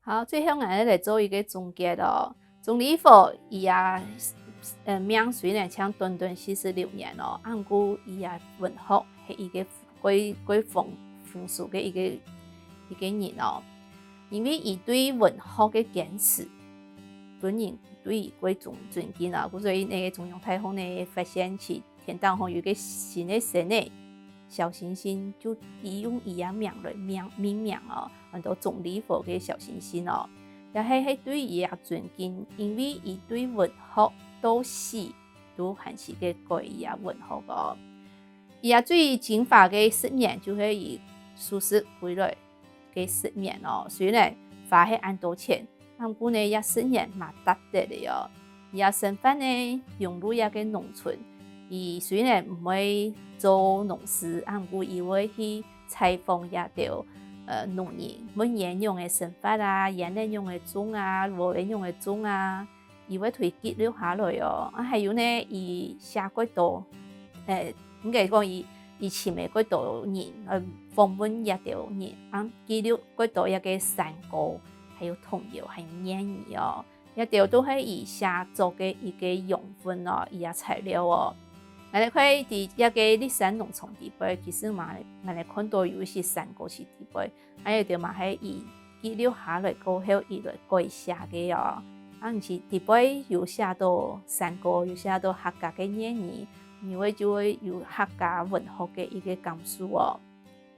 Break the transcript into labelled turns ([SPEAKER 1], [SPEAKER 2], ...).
[SPEAKER 1] 好，最后我们来做一个总结咯。钟离佛伊命虽然像短短46年咯，按过伊文学是一个贵风俗的一个人咯。因为伊对文学的坚持，本人对伊贵尊敬啦。所以那个中央太空呢发现去天堂后有个新的星呢，小行星就用伊名来命名哦，很多钟离佛的小行星哦，也是对伊尊敬，因为伊对文学到死都还是个改伊文学哦。伊最精华的失眠就是伊舒适回来嘅失眠哦，虽然花係按多钱，不过呢也失眠嘛达得的哦。伊身份呢融入一个农村，伊虽然唔会做农事，不过伊会去采访一条农人，问沿用的生活啊，沿人用的种啊，无人用的种啊，伊会推记录下来哦。还有呢，伊写过多应该讲伊请美国多人访问一条人，记录过多一个山歌，还有童谣，还有谚语哦，一条都是伊写作的一个养分哦，伊材料哦。我哋看伫一个历史农场地背，其实嘛，我哋看到有一些山歌是地背，还有条嘛系伊记录下来过后，伊来改写嘅哦。唔是地背有写到山歌，有写到客家嘅谚语。因为就会有客家文学的一个感受哦。